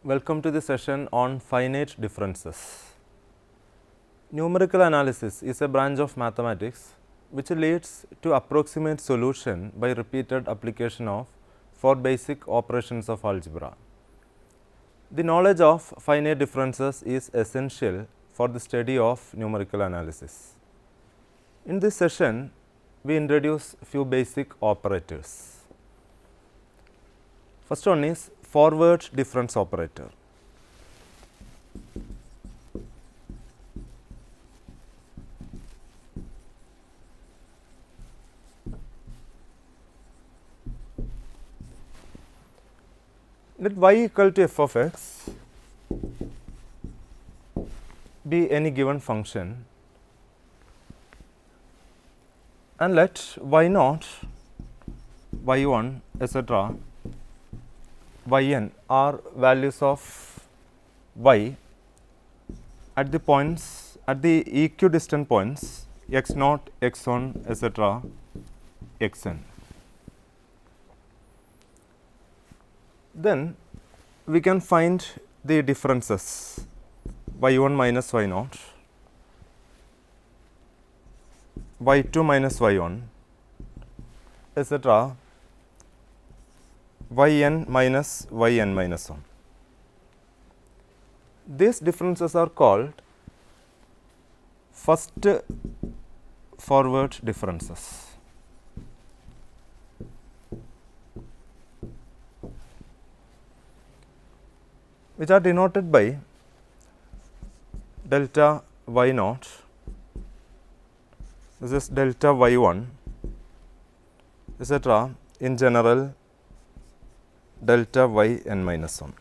Welcome to the session on finite differences. Numerical analysis is a branch of mathematics which leads to approximate solution by repeated application of 4 basic operations of algebra. The knowledge of finite differences is essential for the study of numerical analysis. In this session, we introduce few basic operators. First one is forward difference operator. Let y equal to f of x be any given function, and let y naught, y1, etc. yn are values of y at the points at the equidistant points x naught, x1, etc. xn. Then we can find the differences y1 minus y naught, y2 minus y1, etc. yn minus yn minus 1. These differences are called first forward differences. Which are denoted by delta y naught, this is delta y1, etc. in general delta y n minus 1.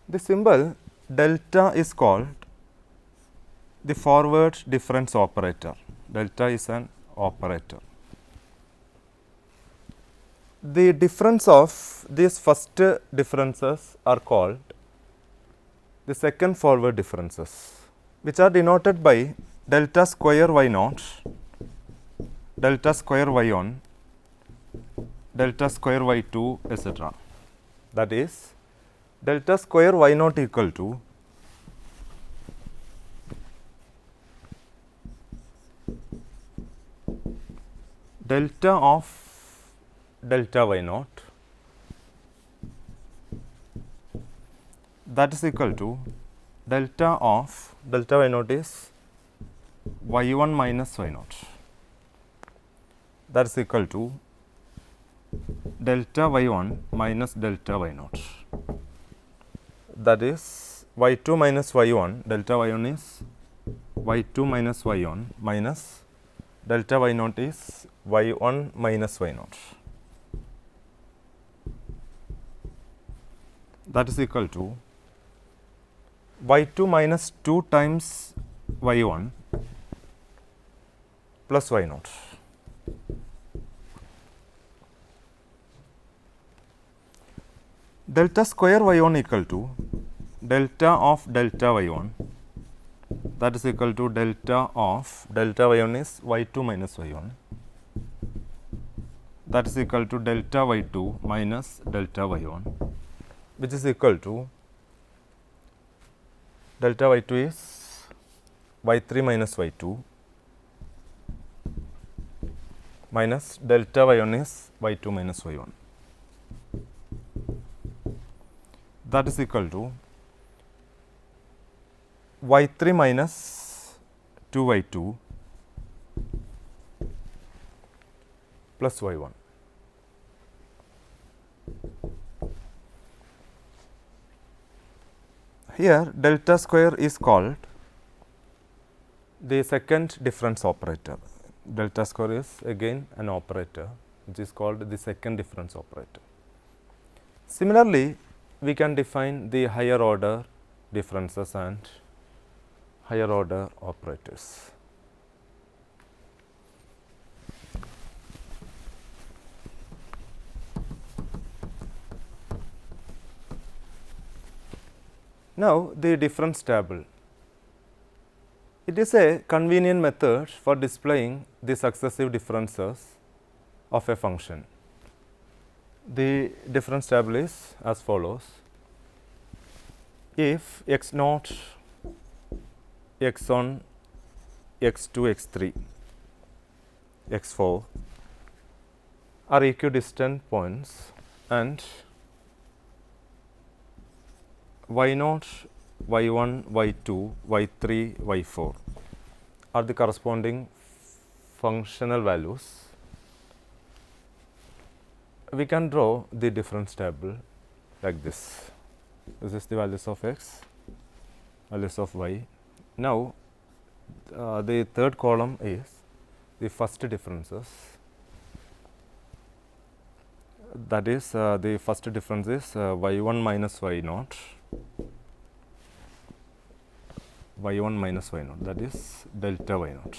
The symbol delta is called the forward difference operator. Delta is an operator. The difference of these first differences are called the second forward differences, which are denoted by delta square y naught, delta square y1, delta square y2, etc. That is, delta square y naught equal to delta of delta y naught, that is equal to delta of delta y naught is y1 minus y naught, that is equal to delta y1 minus delta y naught, that is y2 minus y1, delta y1 is y2 minus y1 minus delta y naught is y1 minus y naught, that is equal to y2 minus 2 times y1 plus y naught. Delta square y1 equal to delta of delta y1, that is equal to delta of delta y1 is y2 minus y1, that is equal to delta y2 minus delta y1, which is equal to delta y2 is y3 minus y2 minus delta y1 is y2 minus y1, that is equal to y3 minus 2 y2 plus y1. Here delta square is called the second difference operator. Delta square is again an operator which is called the second difference operator. Similarly, we can define the higher order differences and higher order operators. Now, the difference table. It is a convenient method for displaying the successive differences of a function. The difference table is as follows. If x naught, x1, x2, x3, x4 are equidistant points and y naught, y1, y2, y3, y4 are the corresponding functional values, we can draw the difference table like this. This is the values of x, values of y. Now, the third column is the first differences. That is, the first difference is y1 minus y naught, y1 minus y naught, that is delta y naught.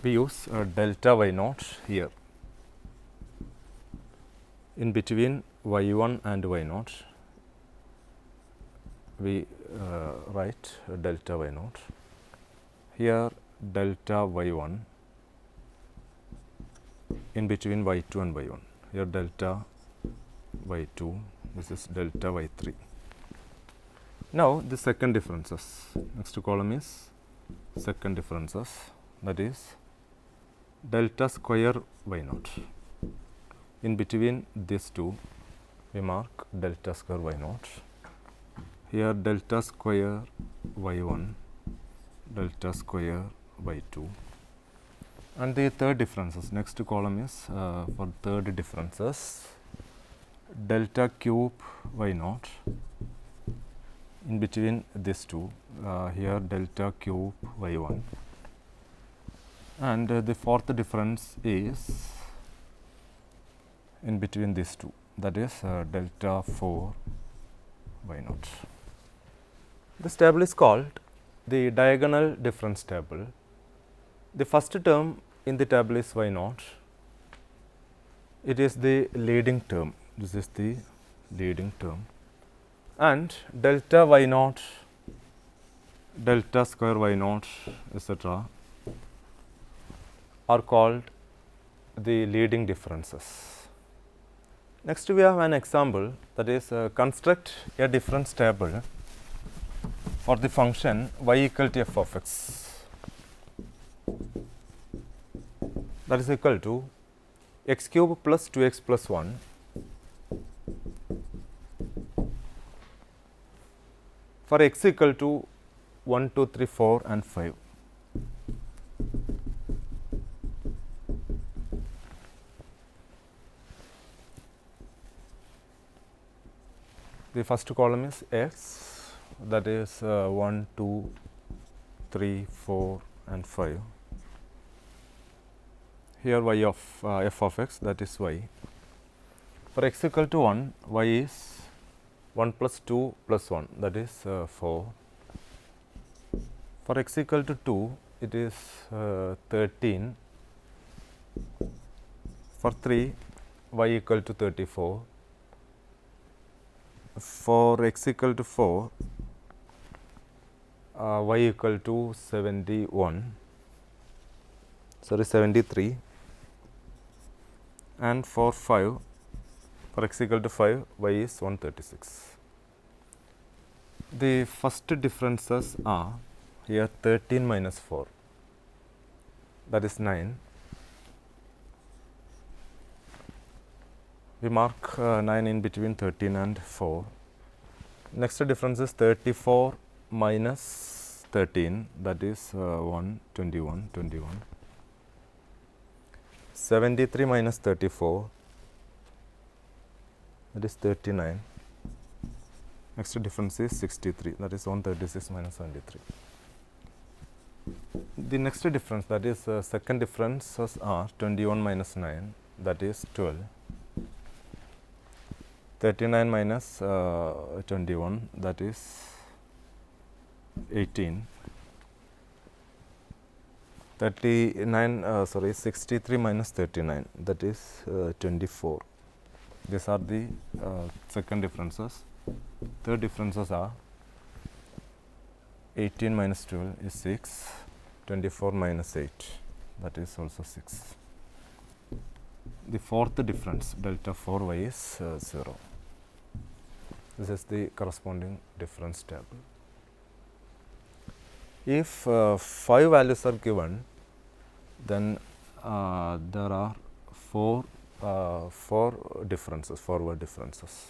We use delta y naught here. In between y1 and y naught, we write delta y naught. Here delta y1 in between y2 and y1. Here delta y2, this is delta y3. Now, the second differences. Next column is second differences, that is delta square y naught. In between these two, we mark delta square y naught. Here delta square y1, delta square y2. And the third differences, next column is for third differences, delta cube y naught. In between these two, here delta cube y1. And the fourth difference is in between these two, that is delta 4 y naught. This table is called the diagonal difference table. The first term in the table is y naught. It is the leading term. This is the leading term. And delta y naught, delta square y naught, etc. are called the leading differences. Next, we have an example, that is construct a difference table for the function y equal to f of x. That is equal to x cube plus 2x plus 1 for x equal to 1, 2, 3, 4 and 5. The first column is x, that is 1, 2, 3, 4 and 5. Here y of f of x, that is y. For x equal to 1, y is 1 plus 2 plus 1, that is 4. For x equal to 2, it is 13. For 3, y equal to 34. For x equal to 4, y equal to 73. And for 5, for x equal to 5, y is 136. The first differences are here 13 minus 4, that is 9. We mark 9 in between 13 and 4. Next difference is 34 minus 13, that is 1, 21, 21. 73 minus 34, that is 39. Next difference is 63, that is 136 minus 73. The next difference, that is second differences are 21 minus 9, that is 12. 39 minus 21, that is 18. 63 minus 39, that is 24. These are the second differences. Third differences are 18 minus 12 is 6, 24 minus 8, that is also 6. The fourth difference, delta 4y is 0. This is the corresponding difference table. If 5 values are given, then there are 4 differences, forward differences.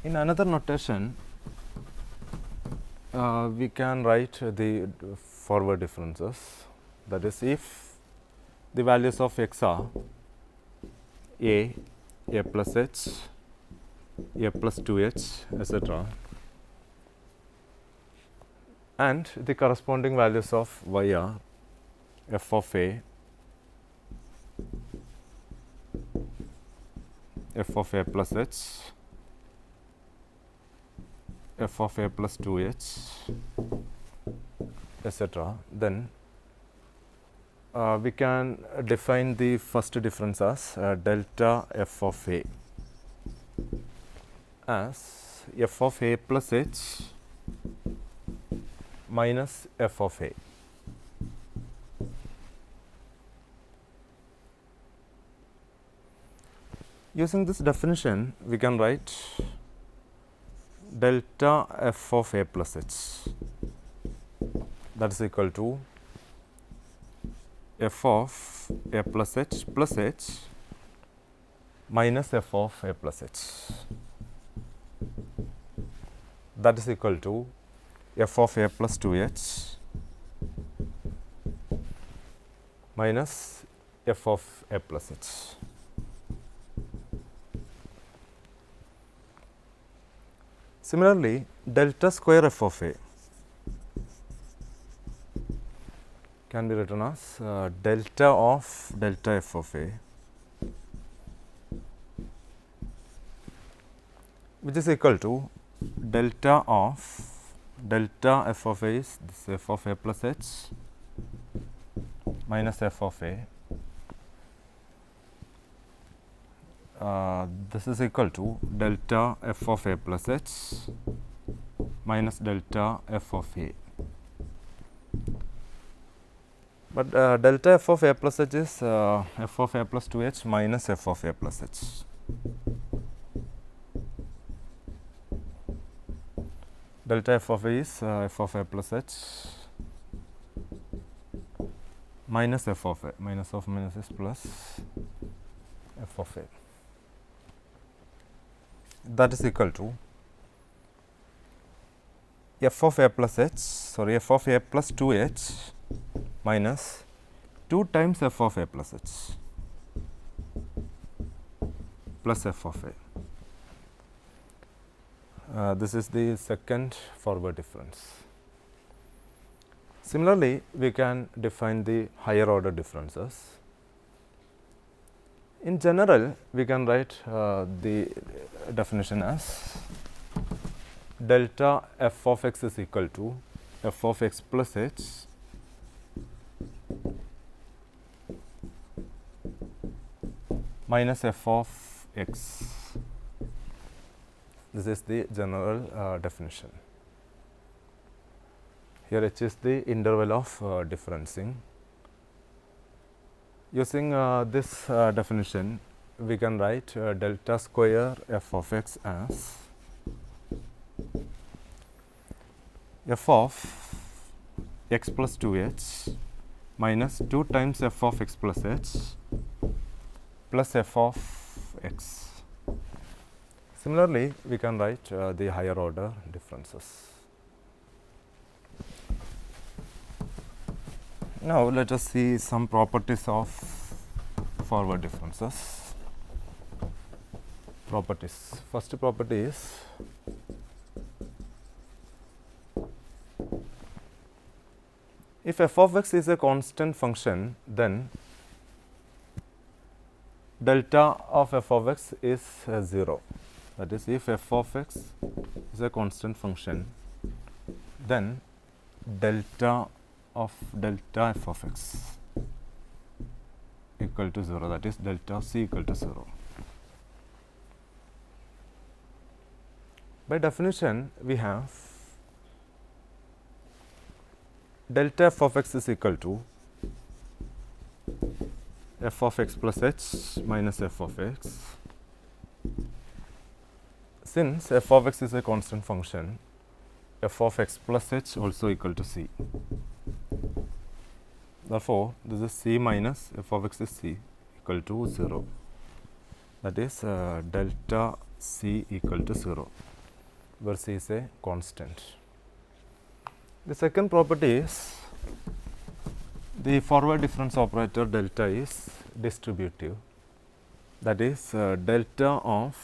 In another notation, we can write the forward differences. That is, if the values of x are a plus h, a plus 2h, etc., and the corresponding values of y are f of a, f of a plus h, f of a plus 2h, etc., then we can define the first difference as delta f of a as f of a plus h minus f of a. Using this definition, we can write delta f of a plus h, that is equal to f of a plus h minus f of a plus h, that is equal to f of a plus 2h minus f of a plus h. Similarly, delta square f of a can be written as delta of delta f of a, which is equal to delta of delta f of a is this f of a plus h minus f of a. This is equal to delta f of a plus h minus delta f of a. But delta f of a plus h is f of a plus 2h minus f of a plus h. Delta f of a is f of a plus h minus f of a, minus of minus is plus f of a. That is equal to f of a plus h, sorry, f of a plus 2h minus 2 times f of a plus h plus f of a. This is the second forward difference. Similarly, we can define the higher order differences. In general, we can write the definition as delta f of x is equal to f of x plus h minus f of x. This is the general definition. Here h is the interval of differencing. Using this definition, we can write delta square f of x as f of x plus 2h minus 2 times f of x plus h plus f of x. Similarly, we can write the higher order differences. Now, let us see some properties of forward differences. Properties. First property is if f of x is a constant function, then delta of f of x is 0. That is, if f of x is a constant function, then delta of delta f of x equal to 0, that is delta c equal to 0. By definition, we have delta f of x is equal to f of x plus h minus f of x. Since f of x is a constant function, f of x plus h also equal to c. Therefore, this is c minus f of x is c equal to 0. That is delta c equal to 0, where c is a constant. The second property is the forward difference operator delta is distributive. That is delta of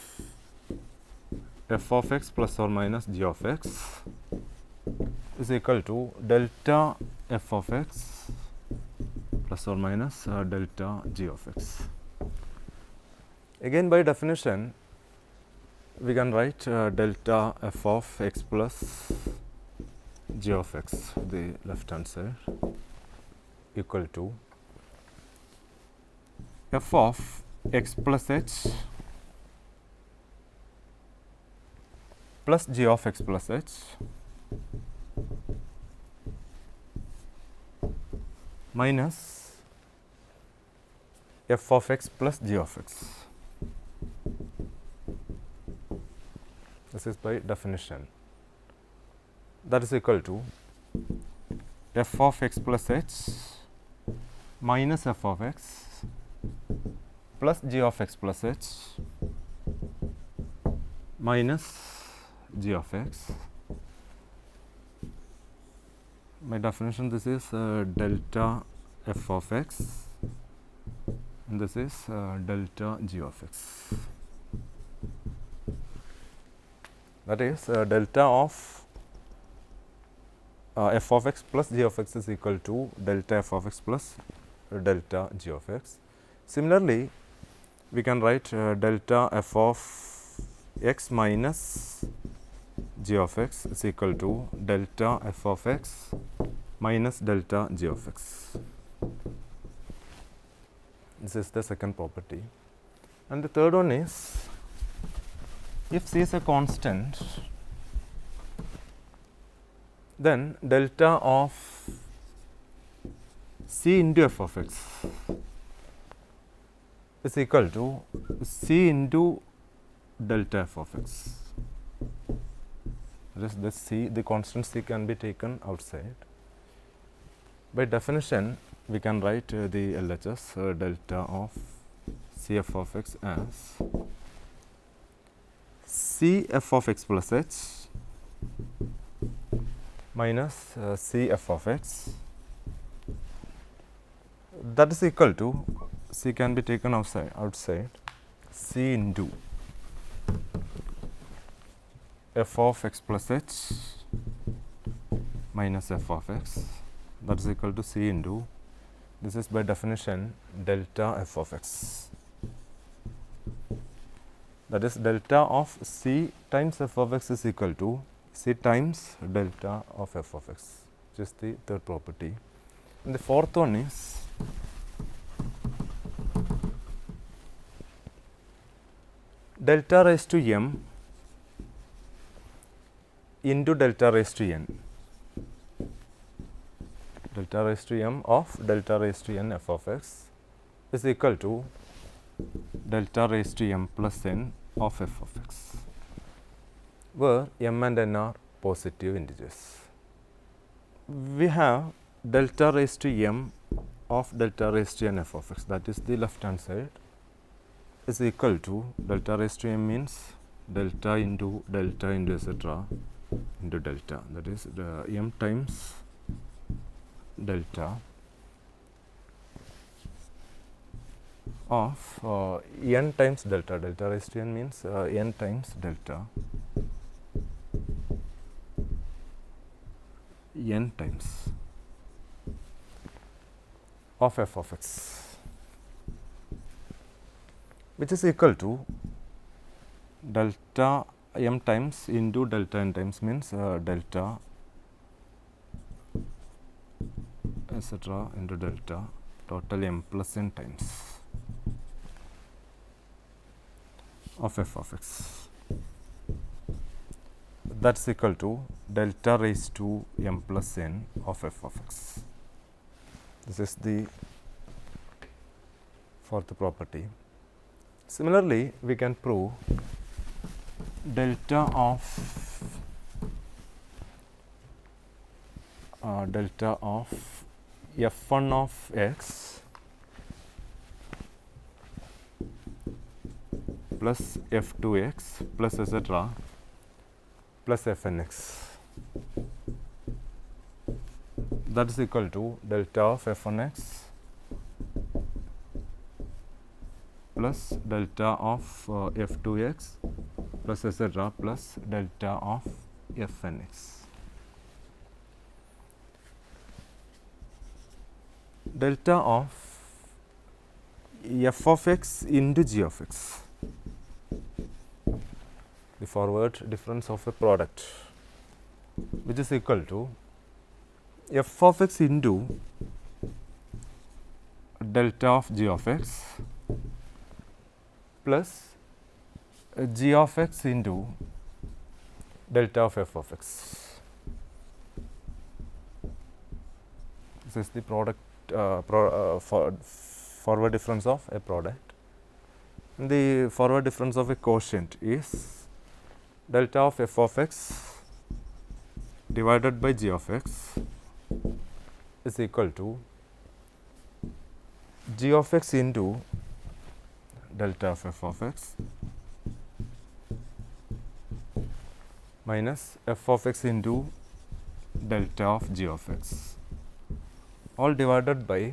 f of x plus or minus g of x is equal to delta f of x plus or minus delta g of x. Again, by definition, we can write delta f of x plus g of x, the left hand side, equal to f of x plus h plus g of x plus h minus f of x plus g of x. This is by definition. That is equal to f of x plus h minus f of x plus g of x plus h minus g of x. By definition, this is delta f of x and this is delta g of x. That is delta of f of x plus g of x is equal to delta f of x plus delta g of x. Similarly, we can write delta f of x minus g of x is equal to delta f of x minus delta g of x. This is the second property. And the third one is, if c is a constant, then delta of c into f of x is equal to c into delta f of x. This c, the constant c can be taken outside. By definition, we can write the LHS delta of cf of x as cf of x plus h minus cf of x. That is equal to, c can be taken outside c into f of x plus h minus f of x. That is equal to c into, this is by definition delta f of x. That is delta of c times f of x is equal to c times delta of f of x, which is the third property. And the fourth one is delta raised to m into delta raised to n. Delta raised to m of delta raised to n f of x is equal to delta raised to m plus n of f of x, where m and n are positive integers. We have delta raised to m of delta raised to n f of x, that is the left hand side, is equal to delta raised to m means delta into etc. into delta, that is the m times delta of n times delta. Delta raised to n means n times delta, n times of f of x, which is equal to delta m times into delta n times means delta etc. into delta, total m plus n times of f of x. That is equal to delta raised to m plus n of f of x. This is the fourth property. Similarly, we can prove delta of f1 of x plus f2x plus etc. plus fnx, that is equal to delta of f1x plus delta of f2x plus etc. plus delta of fnx. Delta of f of x into g of x, the forward difference of a product, which is equal to f of x into delta of g of x plus g of x into delta of f of x. This is the product forward difference of a product. And the forward difference of a quotient is delta of f of x divided by g of x is equal to g of x into delta of f of x minus f of x into delta of g of x, all divided by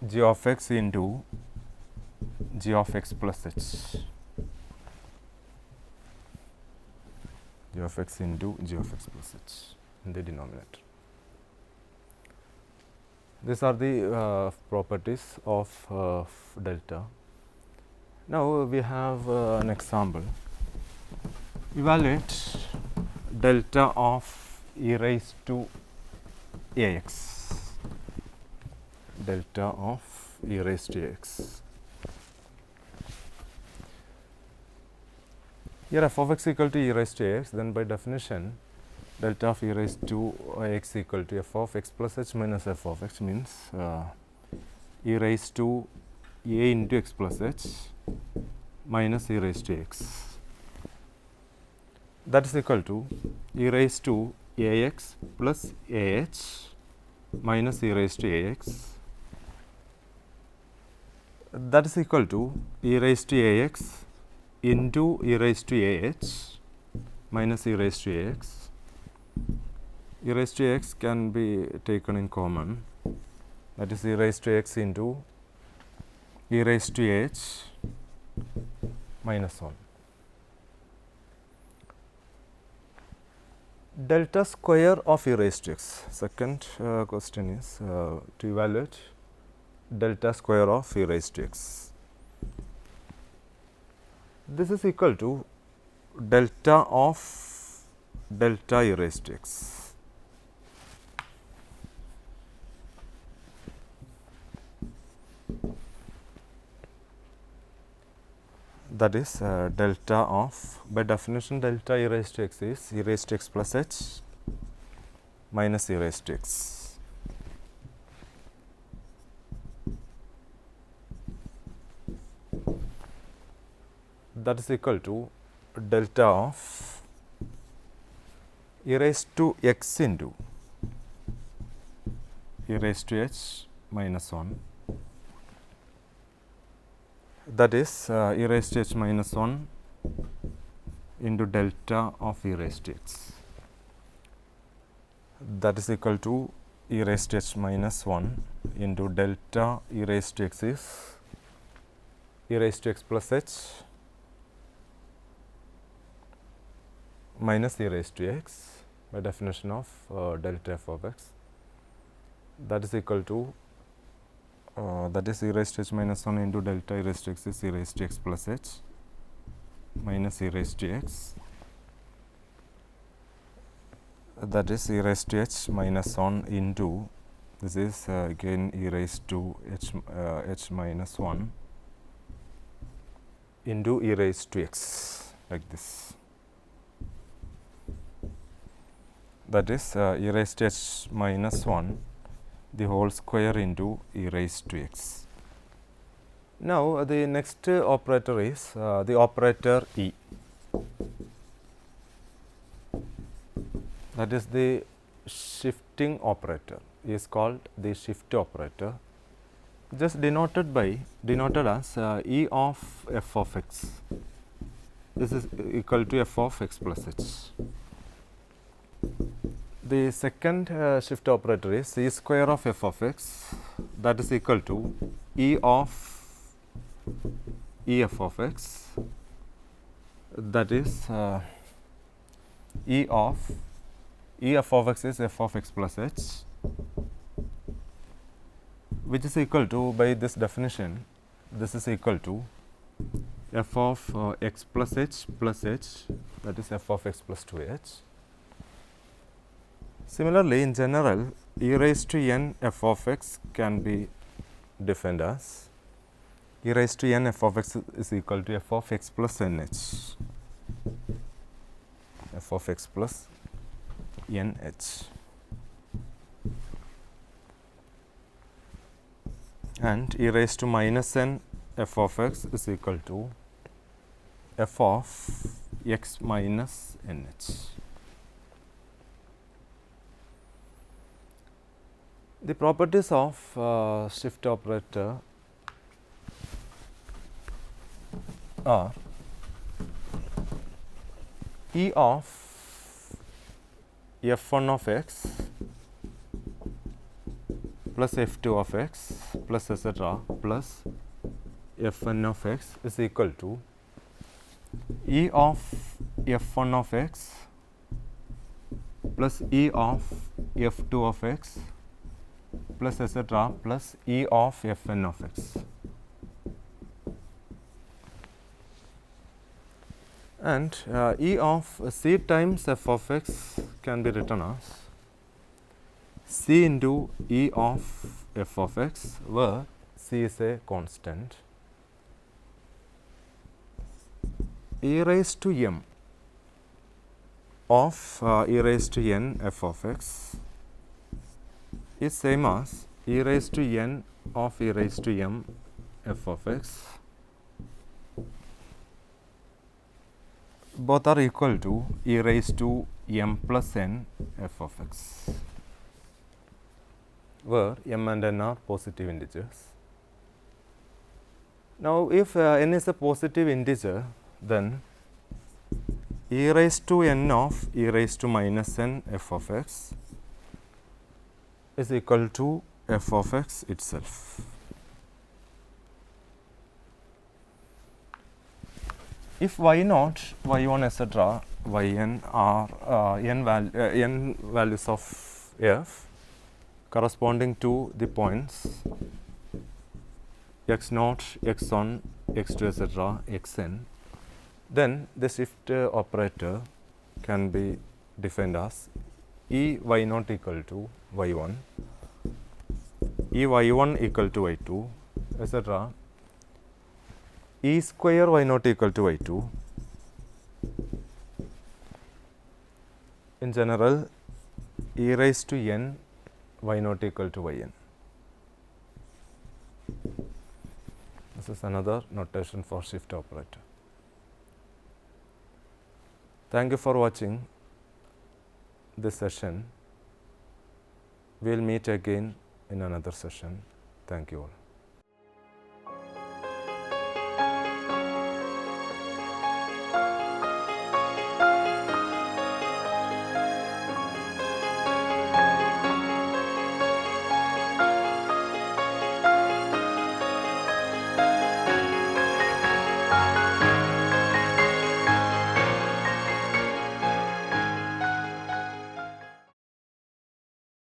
g of x into g of x plus h, g of x into g of x plus h in the denominator. These are the properties of delta. Now, we have an example. Evaluate delta of e raised to ax, delta of e raised to ax. Here f of x equal to e raised to ax, then by definition delta of e raised to x equal to f of x plus h minus f of x, means e raised to a into x plus h minus e raised to x. That is equal to e raised to ax plus ah minus e raised to ax. That is equal to e raised to ax into e raised to ah minus e raised to ax. E raised to x can be taken in common, that is e raised to x into e raised to h minus 1. Delta square of e raised to x. Second question is to evaluate delta square of e raised to x. This is equal to delta of delta e raised to x. That is delta of, by definition delta e raised to x is e raised to x plus h minus e raised to x. That is equal to delta of e raised to x into e raised to h minus 1, that is e raised to h minus 1 into delta of e raised to x, that is equal to e raised to h minus 1 into delta e raised to x is e raised to x plus h minus e raised to x by definition of delta f of x, that is equal to that is e raised to h minus 1 into delta e raised to x is e raised to x plus h minus e raised to x, that is e raised to h minus 1 into this is again e raised to h minus 1 into e raised to x, like this. that is e raised to h minus 1 the whole square into e raised to x. Now, the next operator is the operator e, that is the shifting operator, is called the shift operator, just denoted as e of f of x. This is equal to f of x plus h. The second shift operator is e square of f of x, that is equal to e of e f of x, that is e of e f of x is f of x plus h, which is equal to, by this definition, this is equal to f of x plus h, that is f of x plus 2h. Similarly, in general, e raised to n f of x can be defined as e raised to n f of x is equal to f of x plus nh, f of x plus nh, and e raised to minus n f of x is equal to f of x minus nh. The properties of shift operator are e of f1 of x plus f2 of x plus etc. plus f1 of x is equal to e of f1 of x plus e of f2 of x plus etc. plus e of fn of x. And e of c times f of x can be written as c into e of f of x, where c is a constant. E raised to m of e raised to n f of x is same as e raised to n of e raised to m f of x. Both are equal to e raised to m plus n f of x, where m and n are positive integers. Now, if n is a positive integer, then e raised to n of e raised to minus n f of x is equal to f of x itself. If y naught, y1 etc., yn are n values of f corresponding to the points x naught, x1, x2 etc., xn, then the shift operator can be defined as e y naught equal to y1, e y1 equal to y2 etc., e square y naught equal to y2. In general, e raised to n y naught equal to yn. This is another notation for shift operator. Thank you for watching this session. We will meet again in another session. Thank you all.